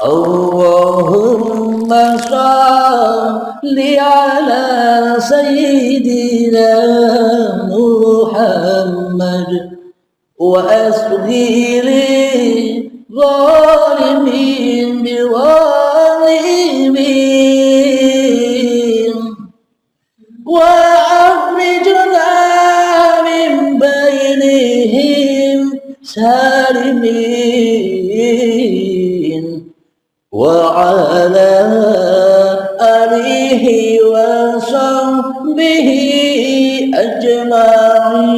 Allahumma shalli ala sayyidina Muhammad wa asghiri zalimin biwalimin wa akhrijna min bainihim salimin wa ala alihi wa sahbihi ajma'in.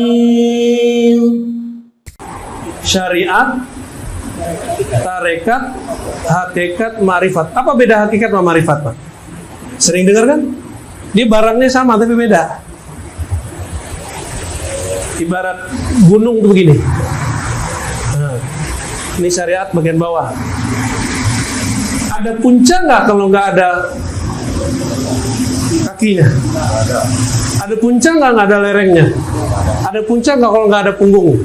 Syariat, tarekat, hakikat, ma'rifat. Apa beda hakikat sama ma'rifat, Pak? Sering dengar kan? Dia barangnya sama tapi beda. Ibarat gunung tuh begini. Nah, ini syariat bagian bawah. Ada puncak nggak kalau nggak ada kakinya? Ada puncak nggak ada lerengnya? Ada puncak nggak kalau nggak ada punggung?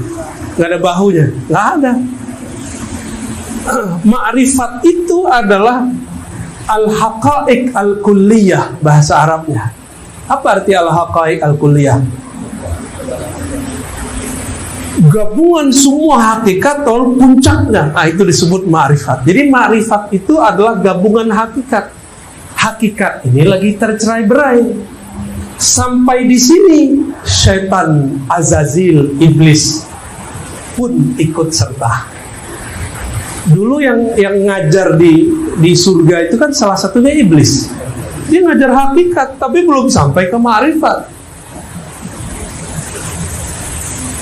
Nggak ada bahunya? Nggak ada. Ma'rifat itu adalah al-haqa'iq al-kulliyah, bahasa Arabnya. Apa arti al-haqa'iq al-kulliyah? Gabungan semua hakikat atau puncaknya. Nah, itu disebut ma'rifat. Jadi ma'rifat itu adalah gabungan hakikat. Hakikat ini lagi tercerai-berai. Sampai di sini syaitan, Azazil, iblis pun ikut serta. Dulu yang ngajar di surga itu kan salah satunya iblis. Dia ngajar hakikat tapi belum sampai ke ma'rifat.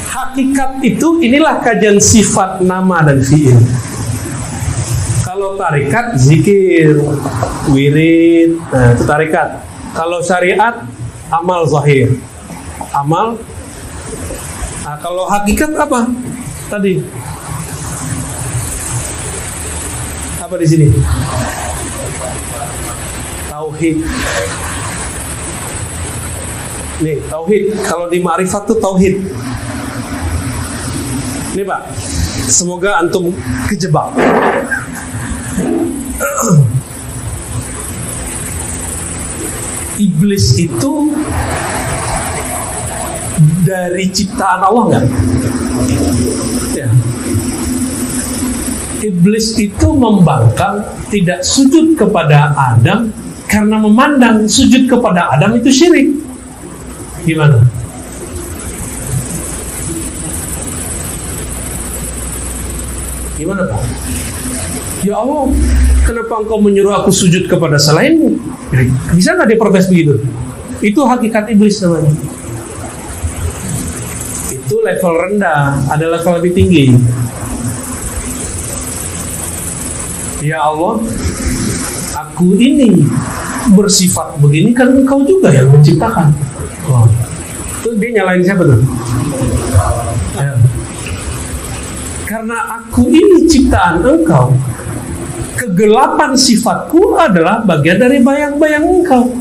Hakikat itu inilah kajian sifat, nama dan fi'il. Kalau tarekat zikir, wirid, nah itu tarekat. Kalau syariat amal zahir, amal. Nah, kalau hakikat apa? Tadi apa di sini? Tauhid. Nih, tauhid. Kalau di ma'rifat tuh tauhid. Nih Pak, semoga antum kejebak. Iblis itu dari ciptaan Allah nggak? Ya. Iblis itu membangkang, tidak sujud kepada Adam karena memandang sujud kepada Adam itu syirik. Gimana? Gimana Pak? Ya Allah, kenapa engkau menyuruh aku sujud kepada selainmu? Bisa nggak dia protes begitu? Itu hakikat iblis namanya. Itu level rendah, ada level lebih tinggi. Ya Allah, aku ini bersifat begini kan engkau juga yang menciptakan. Oh. Itu dia nyalain siapa tuh? Ya. Karena aku ini ciptaan engkau, kegelapan sifatku adalah bagian dari bayang-bayang engkau.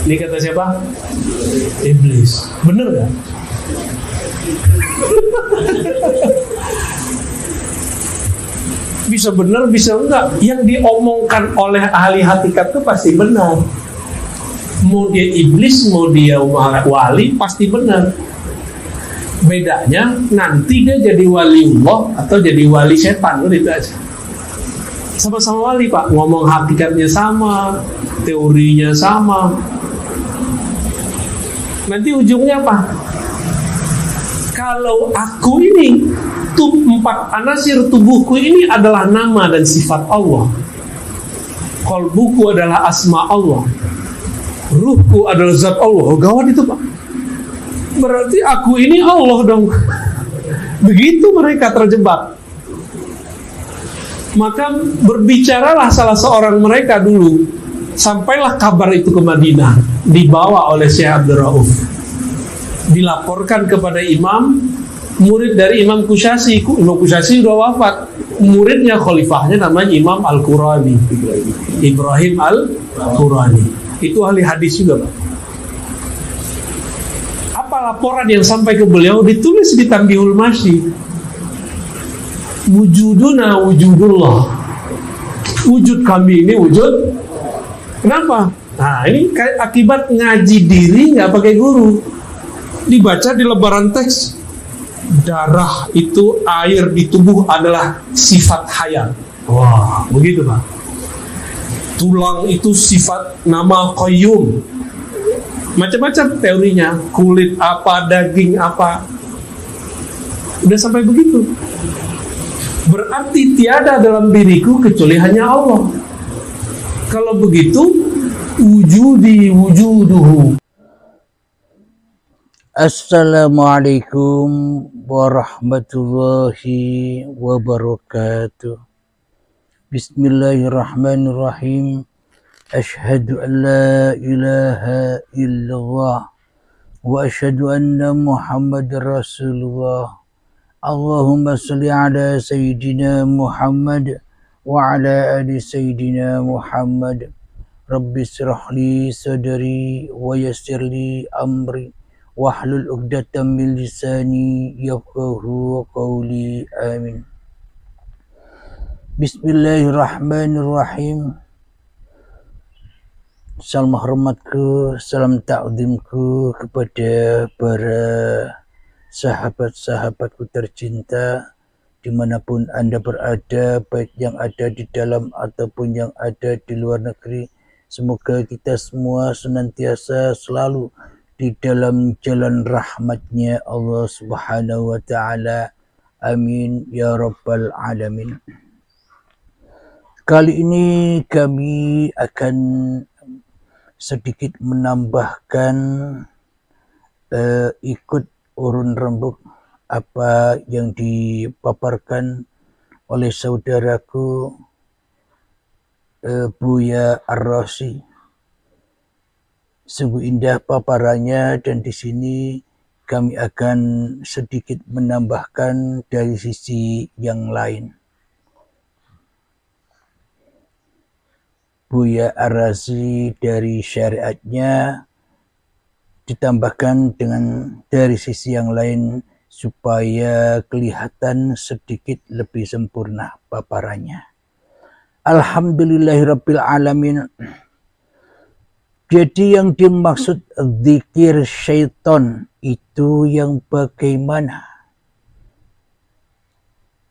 Ini kata siapa? Iblis. Bener gak? Bisa benar, bisa enggak. Yang diomongkan oleh ahli hakikat itu pasti benar. Mau dia iblis, mau dia wali, pasti benar. Bedanya nanti dia jadi waliullah atau jadi wali setan, itu aja. Sama-sama wali Pak, ngomong hakikatnya sama, teorinya sama. Nanti ujungnya apa? Kalau aku ini, empat anasir tubuhku ini adalah nama dan sifat Allah. Qalbuku adalah asma Allah. Ruhku adalah zat Allah. Oh, gawat itu Pak. Berarti aku ini Allah dong. Begitu mereka terjebak. Maka berbicaralah salah seorang mereka dulu. Sampailah kabar itu ke Madinah, dibawa oleh Syekh Abdul Rauf. Dilaporkan kepada imam, murid dari Imam Kusyasi. Imam Kusyasi sudah wafat. Muridnya, khalifahnya namanya Imam Al-Qurani, Ibrahim Al-Qurani. Itu ahli hadis juga Pak. Apa laporan yang sampai ke beliau? Ditulis di Tanbihul Masyi. Wujuduna wujudullah, Wujud kami ini wujud. Kenapa? Nah, ini akibat ngaji diri nggak pakai guru. Dibaca di lembaran teks, darah itu, air di tubuh adalah sifat hayat. Wah, begitu Pak. Tulang itu sifat nama qayyum. Macam-macam teorinya, kulit apa, daging apa. Udah sampai begitu. Berarti tiada dalam diriku kecuali hanya Allah. Kalau begitu, wujudi wujuduhu. Assalamualaikum warahmatullahi wabarakatuh. Bismillahirrahmanirrahim. Ashhadu an la ilaha illallah wa ashhadu anna Muhammadar Rasulullah. Allahumma salli ala Sayyidina Muhammad wa ala ali Sayyidina Muhammad. Rabbi shrah li sadri wa yassir li amri wahlul 'uqdatam min lisani yafqahu qawli. Amin. Bismillahirrahmanirrahim. Salam hormatku, salam ta'zimku kepada para sahabat-sahabatku tercinta dimanapun Anda berada, baik yang ada di dalam ataupun yang ada di luar negeri. Semoga kita semua senantiasa selalu di dalam jalan rahmatnya Allah Subhanahu wa ta'ala. Amin ya rabbal alamin. Kali ini kami akan sedikit menambahkan ikut urun rembuk apa yang dipaparkan oleh saudaraku Buya Ar-Razi. Sungguh indah paparannya, dan di sini kami akan sedikit menambahkan dari sisi yang lain. Buya Ar-Razi dari syariatnya ditambahkan dengan dari sisi yang lain supaya kelihatan sedikit lebih sempurna paparannya. Alhamdulillahirabbil alamin. Jadi yang dimaksud zikir syaitan itu yang bagaimana?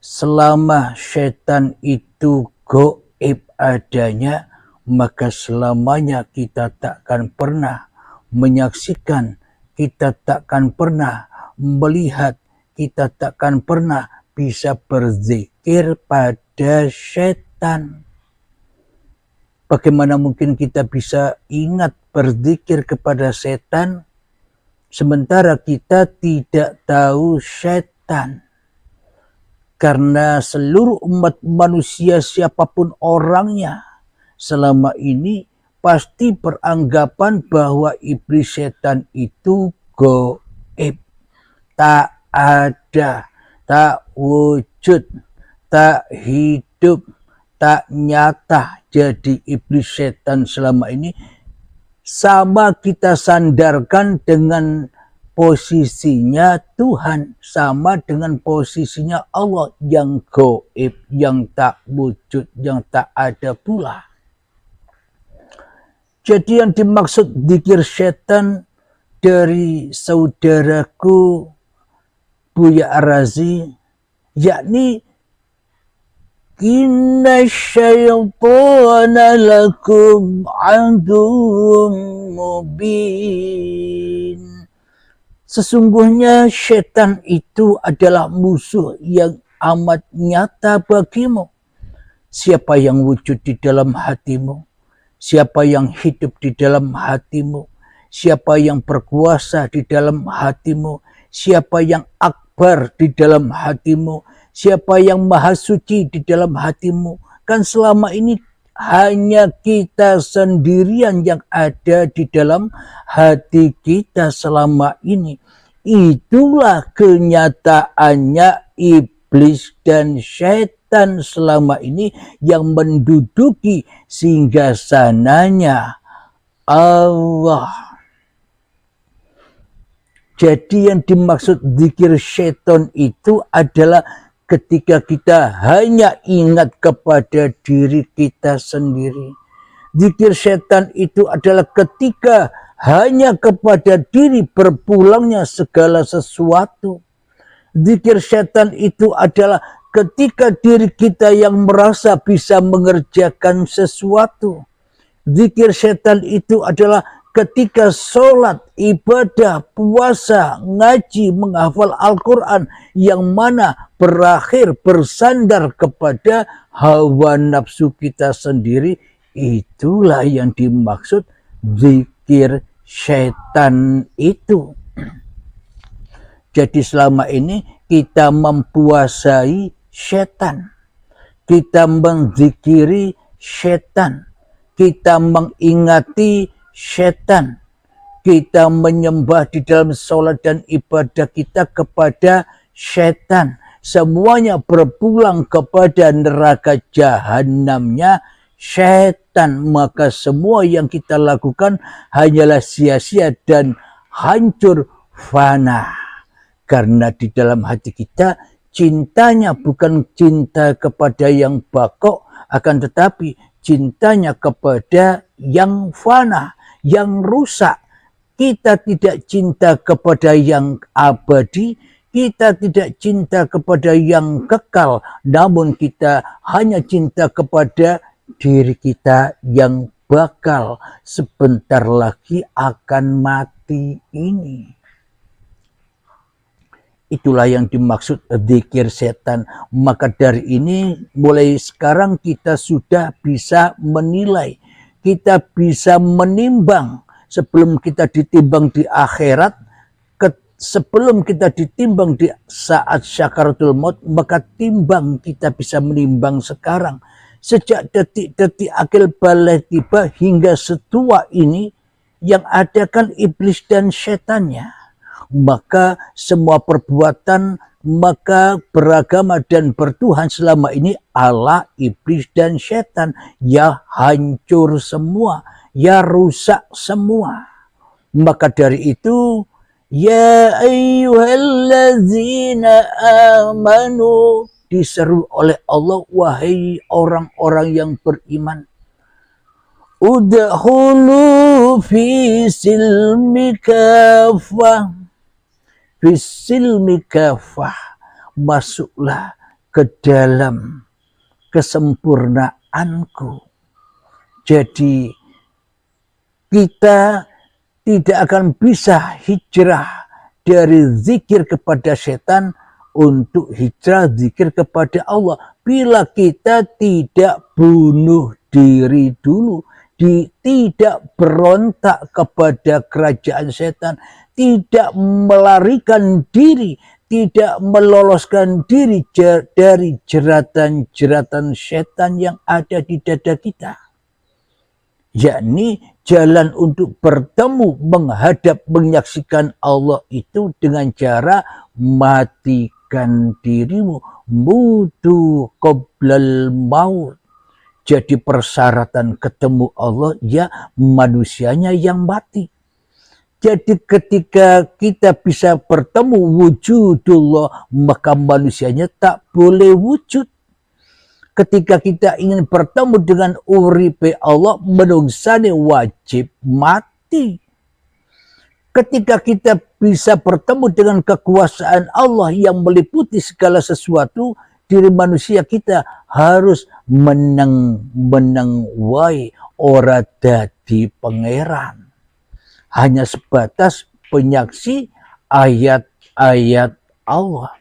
Selama syaitan itu gaib adanya, maka selamanya kita takkan pernah menyaksikan, kita takkan pernah melihat, kita takkan pernah bisa berzikir pada syaitan. Bagaimana mungkin kita bisa ingat berzikir kepada setan sementara kita tidak tahu syaitan? Karena seluruh umat manusia siapapun orangnya selama ini pasti beranggapan bahwa iblis setan itu gaib, tak ada, tak wujud, tak hidup, tak nyata. Jadi iblis setan selama ini sama kita sandarkan dengan posisinya Tuhan, sama dengan posisinya Allah yang gaib, yang tak wujud, yang tak ada pula. Jadi yang dimaksud zikir setan dari saudaraku Buya Ar-Razi, yakni inna syaitana lakum aduwwum mubin. Sesungguhnya setan itu adalah musuh yang amat nyata bagimu. Siapa yang wujud di dalam hatimu, siapa yang hidup di dalam hatimu, siapa yang berkuasa di dalam hatimu, siapa yang akbar di dalam hatimu, siapa yang maha suci di dalam hatimu. Kan selama ini hanya kita sendirian yang ada di dalam hati kita selama ini. Itulah kenyataannya iblis dan syaitan selama ini yang menduduki singgasananya Allah. Jadi yang dimaksud zikir syaitan itu adalah ketika kita hanya ingat kepada diri kita sendiri. Zikir setan itu adalah ketika hanya kepada diri berpulangnya segala sesuatu. Zikir setan itu adalah ketika diri kita yang merasa bisa mengerjakan sesuatu. Zikir setan itu adalah ketika sholat, ibadah, puasa, ngaji, menghafal Al-Quran yang mana berakhir bersandar kepada hawa nafsu kita sendiri. Itulah yang dimaksud zikir setan itu. Jadi selama ini kita mempuasai setan, kita menzikiri setan, kita mengingati setan, kita menyembah di dalam sholat dan ibadah kita kepada setan. Semuanya berpulang kepada neraka jahanamnya setan. Maka semua yang kita lakukan hanyalah sia-sia dan hancur fana. Karena di dalam hati kita cintanya bukan cinta kepada yang bakok, akan tetapi cintanya kepada yang fana, yang rusak. Kita tidak cinta kepada yang abadi, kita tidak cinta kepada yang kekal, namun kita hanya cinta kepada diri kita yang bakal sebentar lagi akan mati ini. Itulah yang dimaksud zikir setan. Maka dari ini mulai sekarang kita sudah bisa menilai, kita bisa menimbang sebelum kita ditimbang di akhirat, sebelum kita ditimbang di saat syakaratul maut, maka timbang kita bisa menimbang sekarang. Sejak detik-detik akil balik tiba hingga setua ini, yang ada kan iblis dan setannya. Maka semua perbuatan, maka beragama dan bertuhan selama ini ala iblis dan setan, ya hancur semua, ya rusak semua. Maka dari itu, ya ayyuhallazina amanu, diseru oleh Allah, wahai orang-orang yang beriman, udkhulu fi silmi kafah, fi silmi kafah, masuklah ke dalam kesempurnaanku. Jadi kita tidak akan bisa hijrah dari zikir kepada setan untuk hijrah zikir kepada Allah bila kita tidak bunuh diri dulu, tidak berontak kepada kerajaan setan, tidak melarikan diri, tidak meloloskan diri dari jeratan-jeratan setan yang ada di dada kita. Yakni jalan untuk bertemu, menghadap, menyaksikan Allah itu dengan cara matikan dirimu. Mutu qoblal maut. Jadi persyaratan ketemu Allah, ya manusianya yang mati. Jadi ketika kita bisa bertemu wujudullah, maka manusianya tak boleh wujud. Ketika kita ingin bertemu dengan uripe Allah, menungsane wajib mati. Ketika kita bisa bertemu dengan kekuasaan Allah yang meliputi segala sesuatu, diri manusia kita harus meneng wae, ora dadi pangeran. Hanya sebatas penyaksi ayat-ayat Allah.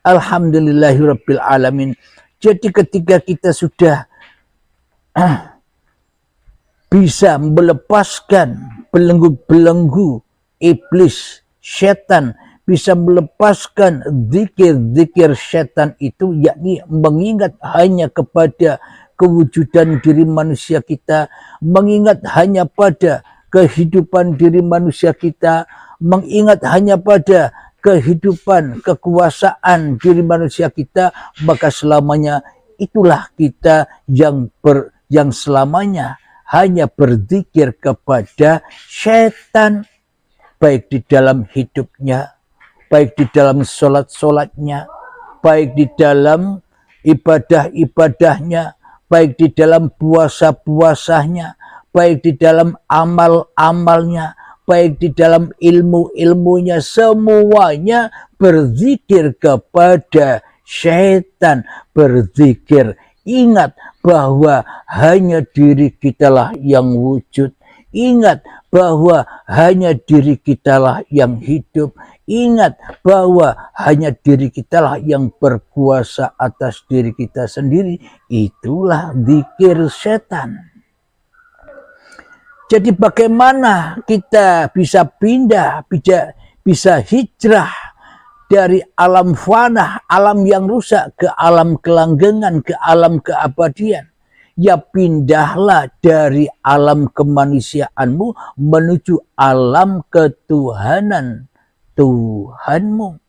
Alhamdulillahirabbil alamin. Jadi ketika kita sudah bisa melepaskan belenggu-belenggu iblis, setan, bisa melepaskan zikir-zikir setan itu, yakni mengingat hanya kepada kewujudan diri manusia kita, mengingat hanya pada kehidupan diri manusia kita, mengingat hanya pada kehidupan, kekuasaan diri manusia kita, maka selamanya itulah kita yang selamanya hanya berzikir kepada setan, baik di dalam hidupnya baik di dalam sholat-sholatnya, baik di dalam ibadah-ibadahnya, baik di dalam puasa-puasanya, baik di dalam amal-amalnya, baik di dalam ilmu-ilmunya, semuanya berzikir kepada syaitan, berzikir. Ingat bahwa hanya diri kitalah yang wujud. Ingat bahwa hanya diri kitalah yang hidup. Ingat bahwa hanya diri kitalah yang berkuasa atas diri kita sendiri. Itulah zikir setan. Jadi bagaimana kita bisa pindah, bisa hijrah dari alam fana, alam yang rusak, ke alam kelanggengan, ke alam keabadian. Ya pindahlah dari alam kemanusiaanmu menuju alam ketuhanan Tuhanmu.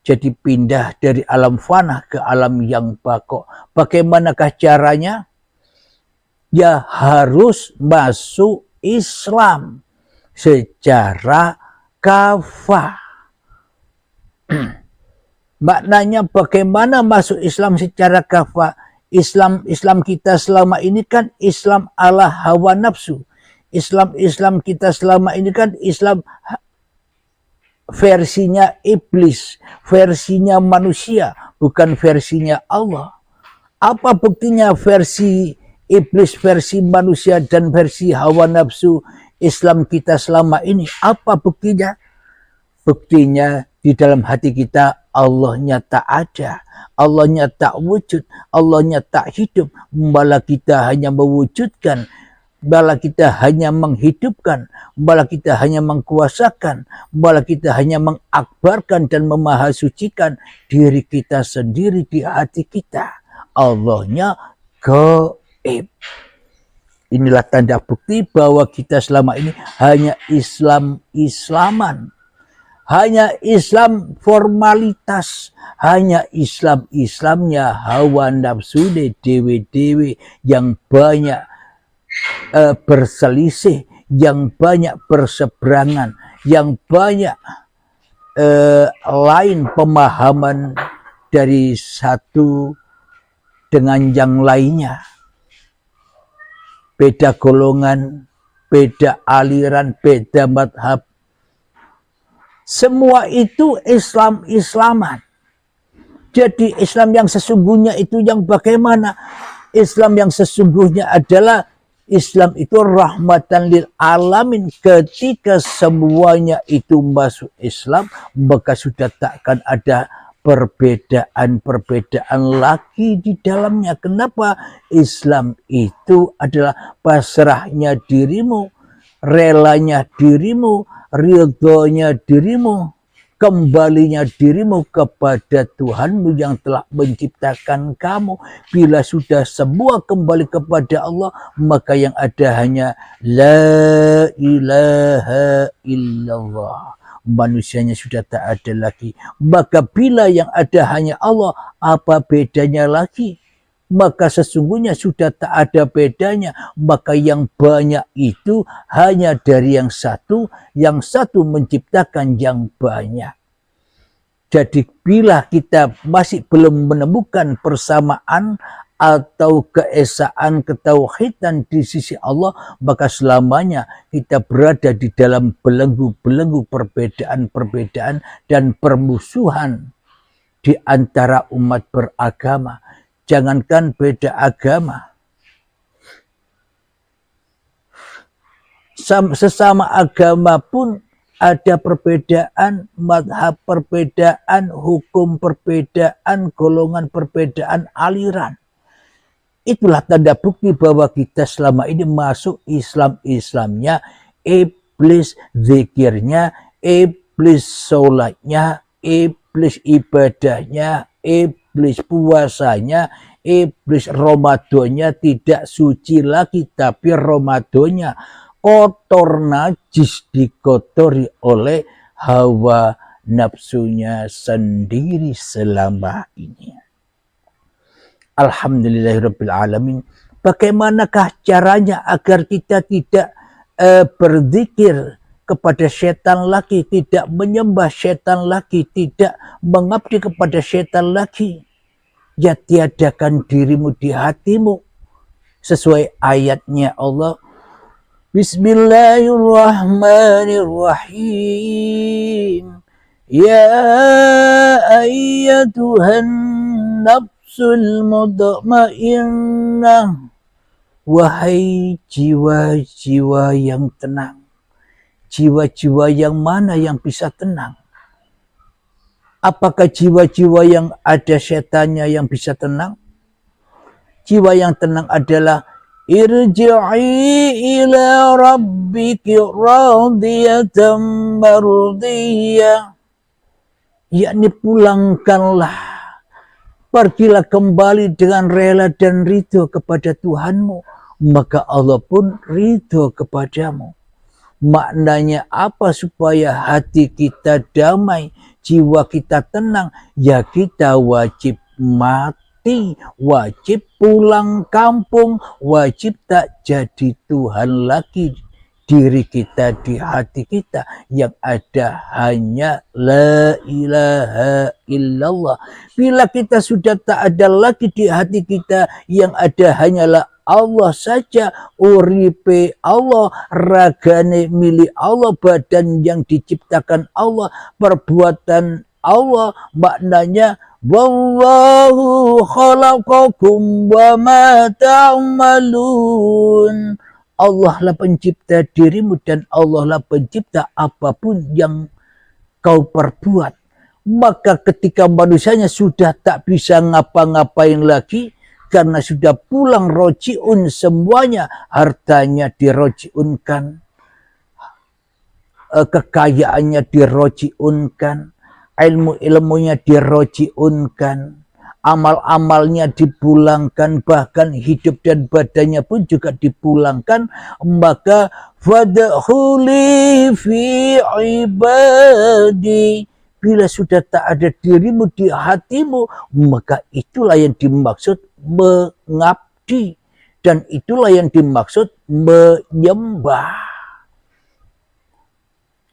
Jadi pindah dari alam fana ke alam yang bako. Bagaimanakah caranya? Ya harus masuk Islam secara kafah. Maknanya bagaimana masuk Islam secara kafah? Islam kita selama ini kan Islam ala hawa nafsu. Islam kita selama ini kan Islam versinya iblis, versinya manusia, bukan versinya Allah. Apa buktinya versi iblis, versi manusia, dan versi hawa nafsu Islam kita selama ini? Apa buktinya? Buktinya di dalam hati kita Allahnya tak ada, Allahnya tak wujud, Allahnya tak hidup. Malah kita hanya mewujudkan, malah kita hanya menghidupkan, malah kita hanya mengkuasakan, malah kita hanya mengakbarkan dan memahasucikan diri kita sendiri di hati kita. Allahnya gaib. Inilah tanda bukti bahwa kita selama ini hanya Islaman. Hanya Islam formalitas, hanya Islamnya hawa nafsu dewe-dewe yang banyak berselisih, yang banyak berseberangan, yang banyak lain pemahaman dari satu dengan yang lainnya. Beda golongan, beda aliran, beda madhab. Semua itu Islaman. Jadi Islam yang sesungguhnya itu yang bagaimana? Islam yang sesungguhnya adalah Islam itu rahmatan lil alamin. Ketika semuanya itu masuk Islam, maka sudah takkan ada perbedaan lagi di dalamnya. Kenapa? Islam itu adalah pasrahnya dirimu, relanya dirimu, ridhonya dirimu, kembalinya dirimu kepada Tuhanmu yang telah menciptakan kamu. Bila sudah semua kembali kepada Allah, maka yang ada hanya la ilaha illallah. Manusianya sudah tak ada lagi. Maka bila yang ada hanya Allah, apa bedanya lagi? Maka sesungguhnya sudah tak ada bedanya. Maka yang banyak itu hanya dari yang satu menciptakan yang banyak. Jadi bila kita masih belum menemukan persamaan atau keesaan ketauhidan di sisi Allah, maka selamanya kita berada di dalam belenggu-belenggu perbedaan-perbedaan dan permusuhan di antara umat beragama. Jangankan beda agama, sesama agama pun ada perbedaan madhab, perbedaan hukum, perbedaan golongan, perbedaan aliran. Itulah tanda bukti bahwa kita selama ini masuk Islamnya iblis zikirnya, iblis sholatnya, iblis ibadahnya, iblis puasanya, iblis Ramadannya tidak suci lagi, tapi Ramadannya kotor najis, dikotori oleh hawa nafsunya sendiri selama ini. Alhamdulillahirabbil alamin. Bagaimanakah caranya agar kita tidak berzikir kepada setan lagi, tidak menyembah setan lagi, tidak mengabdi kepada setan lagi. Ya tiadakan dirimu di hatimu. Sesuai ayatnya Allah. Bismillahirrahmanirrahim. Ya ayyatuhan nafsul mutmainnah. Wahai jiwa-jiwa yang tenang. Jiwa-jiwa yang mana yang bisa tenang? Apakah jiwa-jiwa yang ada setannya yang bisa tenang? Jiwa yang tenang adalah irji'i ila rabbiki radiyatan mardiyah. Yakni pulangkanlah. Pergilah kembali dengan rela dan ridho kepada Tuhanmu. Maka Allah pun ridho kepadamu. Maknanya apa supaya hati kita damai, jiwa kita tenang? Ya kita wajib mati, wajib pulang kampung, wajib tak jadi Tuhan lagi diri kita, di hati kita, yang ada hanya la ilaha illallah. Bila kita sudah tak ada lagi di hati kita, yang ada hanyalah Allah saja, uripe Allah, ragane milik Allah, badan yang diciptakan Allah, perbuatan Allah, maknanya wallahu khalaqakum wa ma ta'malun. Allah lah pencipta dirimu dan Allah lah pencipta apapun yang kau perbuat. Maka ketika manusianya sudah tak bisa ngapa-ngapain lagi, karena sudah pulang rojiun semuanya, hartanya dirojiunkan, kekayaannya dirojiunkan, ilmu-ilmunya dirojiunkan, amal-amalnya dipulangkan, bahkan hidup dan badannya pun juga dipulangkan, maka fadkhuli fi ibadi. Bila sudah tak ada dirimu di hatimu, maka itulah yang dimaksud mengabdi, dan itulah yang dimaksud menyembah.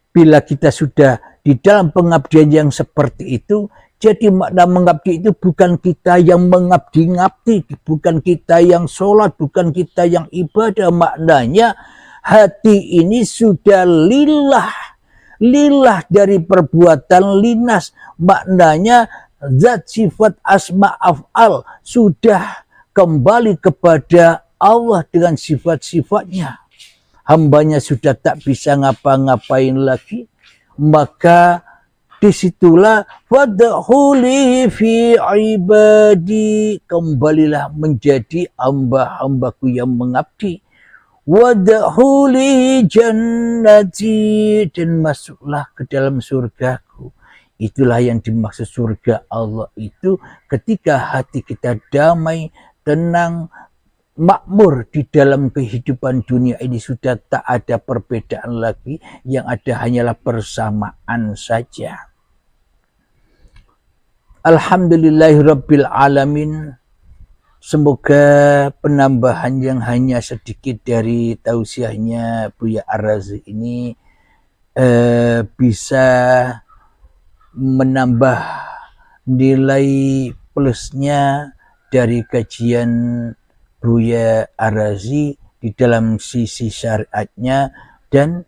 Bila kita sudah di dalam pengabdian yang seperti itu, jadi makna mengabdi itu bukan kita yang mengabdi-ngabdi, bukan kita yang sholat, bukan kita yang ibadah. Maknanya hati ini sudah lillah dari perbuatan linas. Maknanya zat sifat asma af'al sudah kembali kepada Allah dengan sifat-sifatnya. Hambanya sudah tak bisa ngapa-ngapain lagi, maka disitulah fadkhuli fi ibadi, kembalilah menjadi hamba-hambaku yang mengabdi. Wadkhuli jannati, dan masuklah ke dalam surgaku. Itulah yang dimaksud surga Allah itu ketika hati kita damai, tenang, makmur di dalam kehidupan dunia ini, sudah tak ada perbedaan lagi, yang ada hanyalah persamaan saja. Alhamdulillahirabbil alamin. Semoga penambahan yang hanya sedikit dari tausiahnya Buya Ar-Razi ini bisa menambah nilai plusnya dari kajian Buya Ar-Razi di dalam sisi syariatnya dan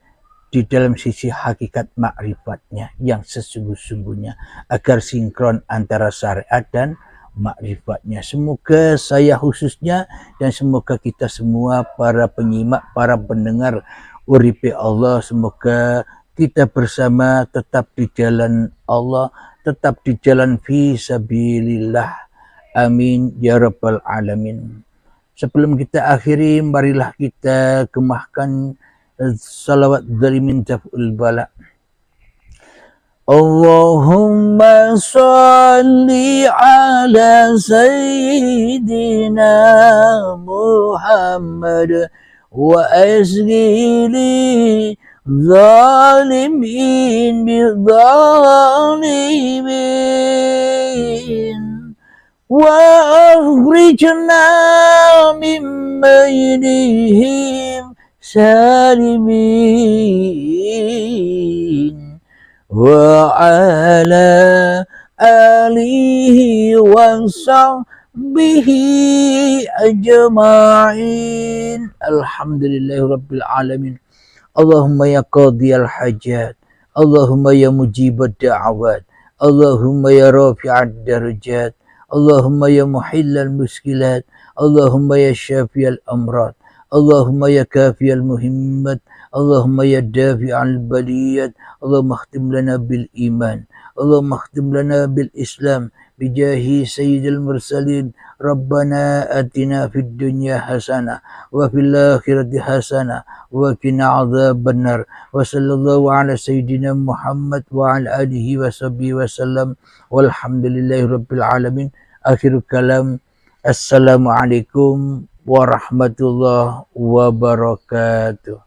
di dalam sisi hakikat makrifatnya yang sesungguh-sungguhnya, agar sinkron antara syariat dan makrifatnya. Semoga saya khususnya dan semoga kita semua para penyimak, para pendengar Uripe Allah, semoga kita bersama tetap di jalan Allah, tetap di jalan fi sabilillah. Amin ya rabbal alamin. Sebelum kita akhiri, marilah kita gemahkan salawat dari min daf'ul bala. Allahumma salli ala sayyidina Muhammad wa asghili zalimin bidzalimin wa akhrijna min bainihim سالمين وعلى آله وصحبه أجمعين. الحمد لله رب العالمين. اللهم يا قاضي الحاجات، اللهم يا مجيب الدعوات، اللهم يا رافع الدرجات، اللهم يا محل المشكلات، اللهم يا شافي الأمراض، اللهم يا كافي المهمات، اللهم يا دافع البليات. اللهم اختم لنا بالإيمان، اللهم اختم لنا بالإسلام بجاه سيد المرسلين. ربنا آتنا في الدنيا حسنة وفي الآخرة حسنة وقنا عذاب النار. وصلى الله على سيدنا محمد وعلى آله وصحبه وسلم والحمد لله رب العالمين. آخر كلام. Assalamualaikum warahmatullahi wabarakatuh.